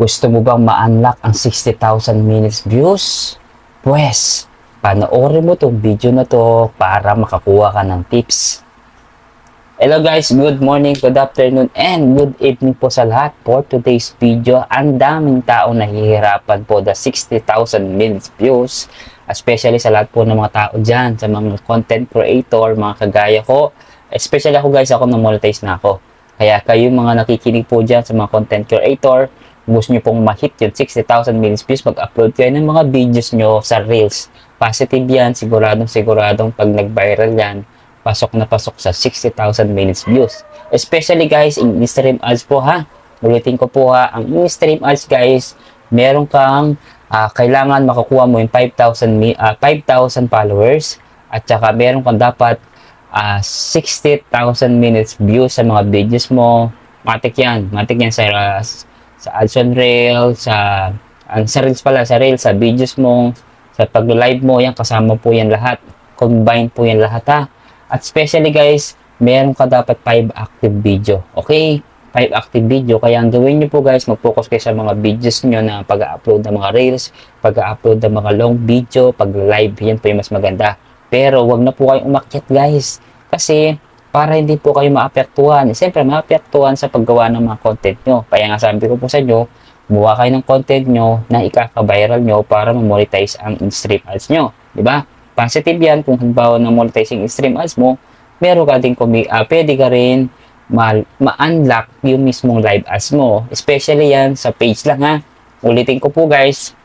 Gusto mo bang ma-unlock ang 60,000 minutes views? Pwes, panoorin mo tong video na to para makakuha ka ng tips. Hello guys, good morning, good afternoon, and good evening po sa lahat. For today's video, ang daming taong nahihirapan po the 60,000 minutes views. Especially sa lahat po ng mga tao dyan, sa mga content creator, mga kagaya ko. Especially ako guys, ako na-monetize na ako. Kaya kayo mga nakikinig po dyan sa mga content creator, gusto nyo pong ma-hit yung 60,000 minutes views, mag-upload kayo ng mga videos nyo sa Reels. Positive yan, siguradong pag nag-viral yan, pasok na pasok sa 60,000 minutes views. Especially guys, in stream ads po ha. Ulitin ko po ha, ang in-stream ads guys, meron kang kailangan makakuha mo yung 5,000 followers at saka meron kang dapat 60,000 minutes views sa mga videos mo. Matik yan sa ads on Reels, sa Reels pala, sa Reels, sa videos mo, sa pag-live mo, yan kasama po yan lahat. Combine po yan lahat ha. At especially guys, meron ka dapat 5 active video. Okay? 5 active video. Kaya ang gawin nyo po guys, mag-focus kayo sa mga videos nyo na pag-upload ng mga Reels, pag-upload ng mga long video, pag-live, yan po yung mas maganda. Pero wag na po kayong umakyat guys. Kasi para hindi po kayo maapektuhan. Siyempre, maapektuhan sa paggawa ng mga content nyo. Kaya nga sabi ko po sa inyo, buha kayo ng content nyo na ikaka-viral nyo para ma-monetize ang in-stream ads nyo. Diba? Positive yan kung halimbawa na monetizing in-stream ads mo, meron ka din pwede ka rin ma-unlock yung mismong live ads mo. Especially yan sa page lang ha. Ulitin ko po guys,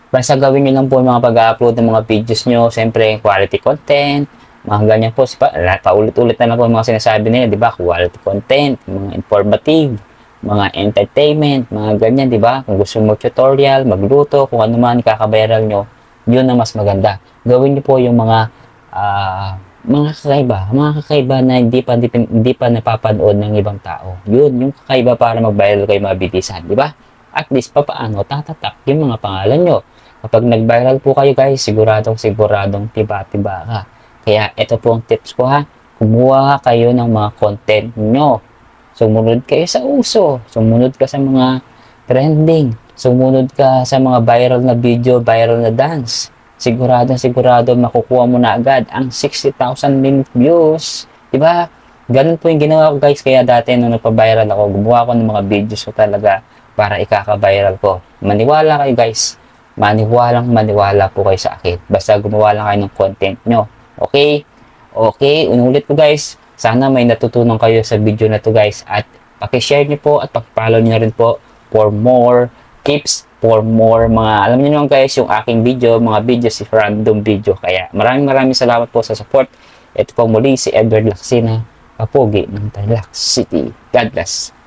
basta gawin nyo lang po yung mga pag-upload ng mga videos nyo. Siyempre, quality content, mga ganyan po. Paulit-ulit na lang po mga sinasabi nila, di ba? Quality content, mga informative, mga entertainment, mga ganyan, di ba? Kung gusto mo mag-tutorial, magluto, kung ano man kaka-viral nyo, yun ang mas maganda. Gawin nyo po yung mga kakaiba na hindi pa napapanood ng ibang tao. Yun, yung kakaiba para mag-viral kayo mabilisan, di ba? At least, papaano, tatatak yung mga pangalan nyo. Kapag nag-viral po kayo guys, siguradong tiba-tiba ka. Kaya ito po ang tips ko ha. Kumuha kayo ng mga content nyo. Sumunod kayo sa uso. Sumunod ka sa mga trending. Sumunod ka sa mga viral na video, viral na dance. Sigurado makukuha mo na agad ang 60,000 minute views. Diba? Ganun po yung ginawa ko guys. Kaya dati nung nagpa-viral ako, gumawa ko ng mga videos ko talaga para ikaka-viral ko. Maniwala kayo guys. Maniwala po kayo sa akin. Basta gumawa lang kayo ng content nyo. Okay? Okay, unulit po guys. Sana may natutunan kayo sa video na to guys. At pakishare nyo po at pakipollow nyo rin po for more tips, for more mga, alam niyo naman guys, yung aking video, mga videos si random video. Kaya maraming salamat po sa support. Ito po muli si Edward Lacsina, Kapogi ng Tarlac City. God bless.